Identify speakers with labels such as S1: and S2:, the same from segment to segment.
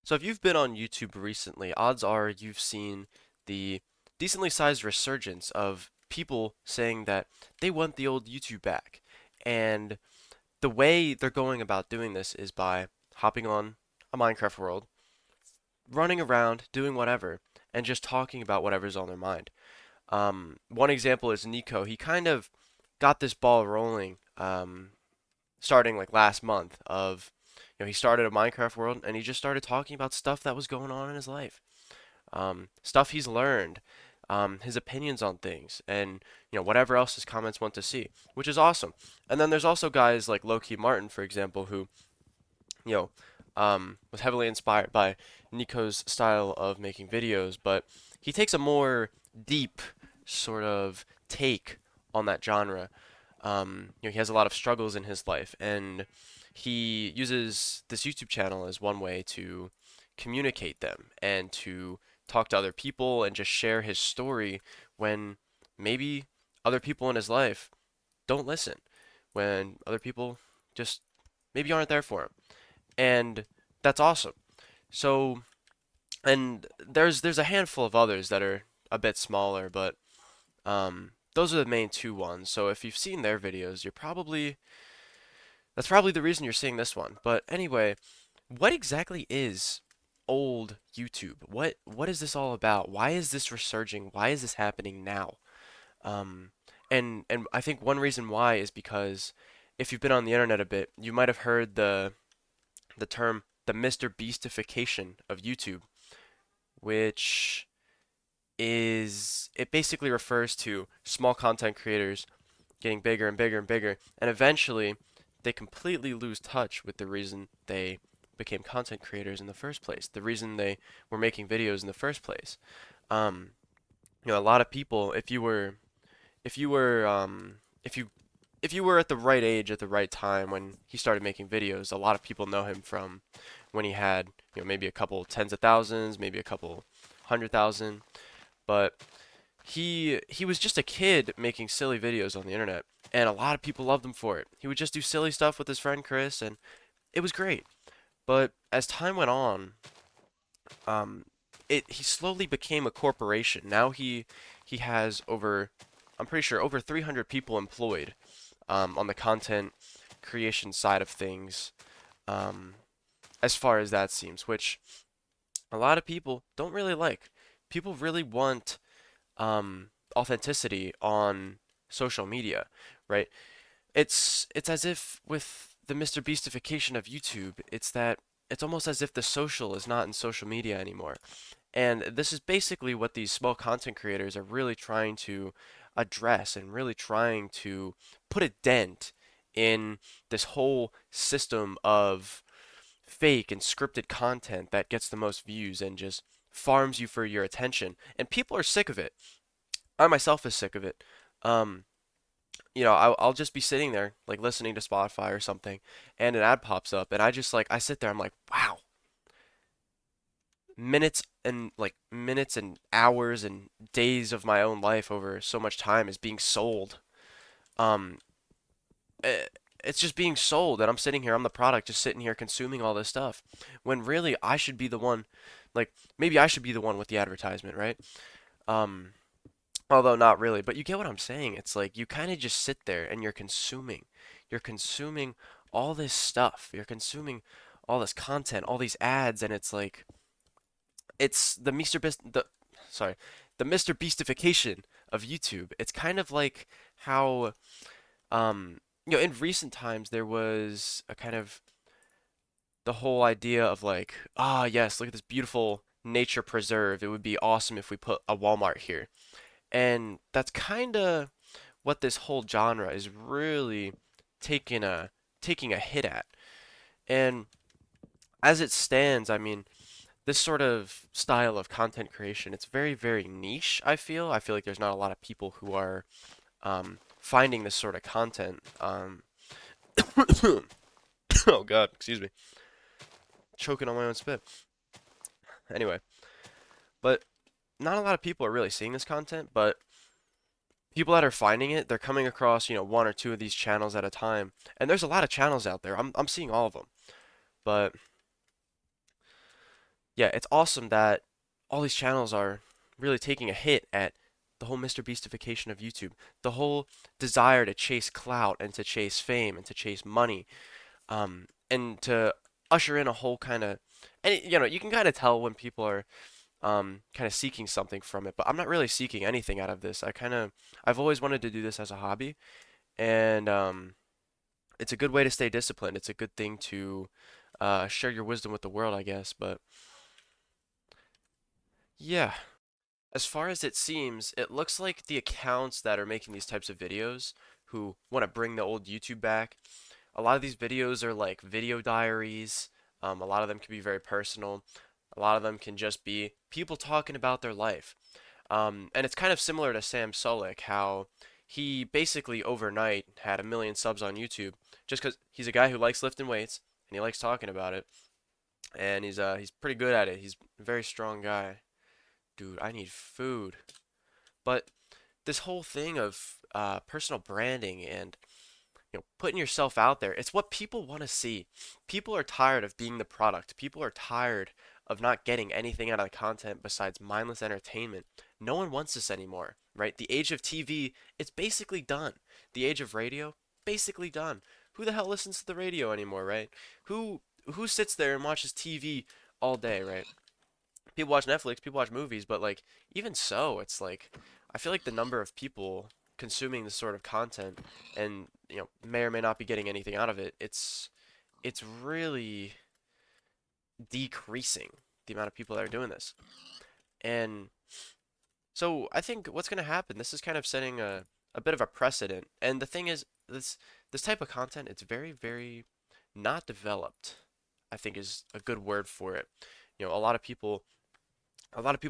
S1: So if you've been on YouTube recently, odds are you've seen the decently sized resurgence of people saying that they want the old YouTube back. And the way they're going about doing this is by hopping on a Minecraft world, running around, doing whatever, and just talking about whatever's on their mind. One example is Nico. He kind of got this ball rolling, starting like last month of, he started a Minecraft world and he just started talking about stuff that was going on in his life, stuff he's learned, his opinions on things, and whatever else his comments want to see, which is awesome. And then there's also guys like Loki Martin, for example, who you know was heavily inspired by Nico's style of making videos, but he takes a more deep sort of take on that genre. He has a lot of struggles in his life, and he uses this YouTube channel as one way to communicate them and to talk to other people and just share his story when maybe other people in his life don't listen, when other people just maybe aren't there for him. And that's awesome. So, and there's a handful of others that are a bit smaller, but those are the main two ones. So if you've seen their videos, that's probably the reason you're seeing this one. But anyway, what exactly is old YouTube? What is this all about? Why is this resurging? Why is this happening now? Um, and I think one reason why is because if you've been on the internet a bit, you might have heard the term the Mr. Beastification of YouTube, which it basically refers to small content creators getting bigger and bigger and bigger, and eventually they completely lose touch with the reason they became content creators in the first place, the reason they were making videos in the first place. Um, a lot of people, if you were, if you were at the right age at the right time when he started making videos, a lot of people know him from when he had, maybe a couple tens of thousands, maybe a couple 100,000, but he was just a kid making silly videos on the internet, and a lot of people loved him for it. He would just do silly stuff with his friend Chris, and it was great. But as time went on, um, he slowly became a corporation. Now he has over, I'm pretty sure, over 300 people employed, on the content creation side of things, um, as far as that seems, which a lot of people don't really like. People really want, authenticity on social media, right? It's as if with the Mr. Beastification of YouTube, it's almost as if the social is not in social media anymore. And this is basically what these small content creators are really trying to address and really trying to put a dent in this whole system of fake and scripted content that gets the most views and just farms you for your attention. And people are sick of it. I myself is sick of it. Um, I'll just be sitting there like listening to Spotify or something, and an ad pops up, and I sit there, I'm like, wow, minutes and hours and days of my own life over so much time is being sold. Um, it's just being sold, and I'm sitting here, I'm the product, just sitting here consuming all this stuff, when really I should be the one, like maybe I should be the one with the advertisement, right? Um, Although not really, but you get what I'm saying. It's like you kind of just sit there and you're consuming. You're consuming all this stuff. You're consuming all this content, all these ads, and it's like it's the Mr. Beastification of YouTube. It's kind of like how in recent times there was a kind of the whole idea of like, ah, yes, look at this beautiful nature preserve. It would be awesome if we put a Walmart here. And that's kind of what this whole genre is really taking a taking a hit at. And as it stands, I mean, this sort of style of content creation, it's very, very niche, I feel. I feel like there's not a lot of people who are finding this sort of content. Oh God, excuse me. Choking on my own spit. Anyway, but not a lot of people are really seeing this content, but people that are finding it, they're coming across, one or two of these channels at a time. And there's a lot of channels out there. I'm seeing all of them. But yeah, it's awesome that all these channels are really taking a hit at the whole Mr. Beastification of YouTube, the whole desire to chase clout and to chase fame and to chase money, and to usher in a whole kind of, and you can kind of tell when people are kind of seeking something from it, but I'm not really seeking anything out of this. I've always wanted to do this as a hobby, and it's a good way to stay disciplined. It's a good thing to share your wisdom with the world, I guess. But yeah, as far as it seems, it looks like the accounts that are making these types of videos who want to bring the old YouTube back, a lot of these videos are like video diaries. A lot of them can be very personal. A lot of them can just be people talking about their life. And it's kind of similar to Sam Sulek, how he basically overnight had 1 million subs on YouTube just because he's a guy who likes lifting weights and he likes talking about it, and he's pretty good at it. He's a very strong guy. Dude, I need food. But this whole thing of personal branding and putting yourself out there, it's what people want to see. People are tired of being the product. People are tired of not getting anything out of the content besides mindless entertainment. No one wants this anymore, right? The age of TV, it's basically done. The age of radio, basically done. Who the hell listens to the radio anymore, right? Who sits there and watches TV all day, right? People watch Netflix, people watch movies, but like even so, it's like I feel like the number of people consuming this sort of content and may or may not be getting anything out of it, it's really decreasing the amount of people that are doing this. And so I think what's going to happen, this is kind of setting a bit of a precedent. And the thing is, this type of content, it's very, very not developed, I think is a good word for it. A lot of people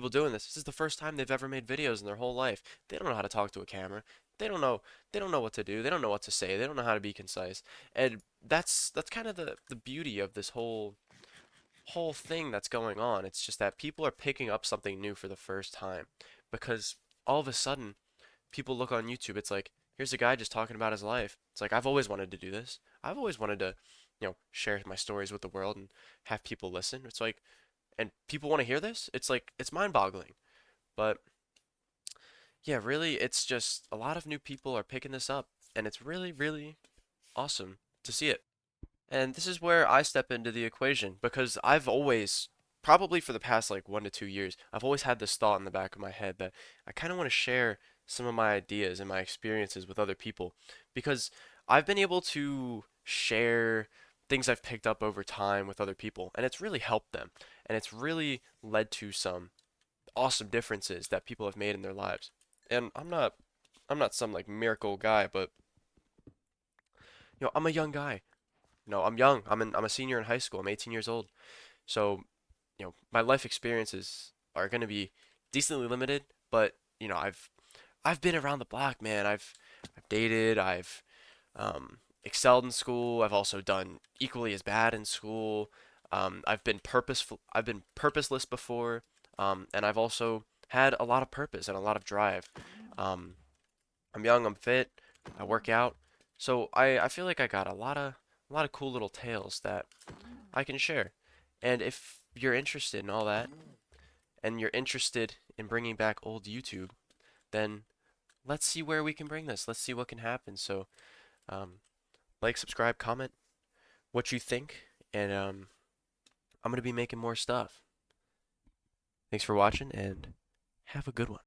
S1: doing this. This is the first time they've ever made videos in their whole life. They don't know how to talk to a camera. They don't know what to do. They don't know what to say. They don't know how to be concise. And that's kind of the beauty of this whole thing that's going on. It's just that people are picking up something new for the first time because all of a sudden people look on YouTube. It's like, here's a guy just talking about his life. It's like I've always wanted to do this. I've always wanted to, share my stories with the world and have people listen. It's like, and people want to hear this. It's like it's mind-boggling. But yeah, really, it's just a lot of new people are picking this up, and it's really, really awesome to see it. And this is where I step into the equation because I've always, probably for the past like 1 to 2 years, I've always had this thought in the back of my head that I kind of want to share some of my ideas and my experiences with other people because I've been able to share things I've picked up over time with other people, and it's really helped them, and it's really led to some awesome differences that people have made in their lives. And I'm not some like miracle guy, but I'm a young guy. I'm young. I'm a senior in high school. I'm 18 years old. So, my life experiences are going to be decently limited, but I've been around the block, man. I've dated, I've excelled in school. I've also done equally as bad in school. I've been purposeless before, and I've also had a lot of purpose and a lot of drive. Um, I'm young, I'm fit, I work out, so I feel like I got a lot of cool little tales that I can share. And if you're interested in all that, and you're interested in bringing back old YouTube, then let's see where we can bring this. Let's see what can happen. So, um, like, subscribe, comment what you think, and I'm gonna be making more stuff. Thanks for watching, and have a good one.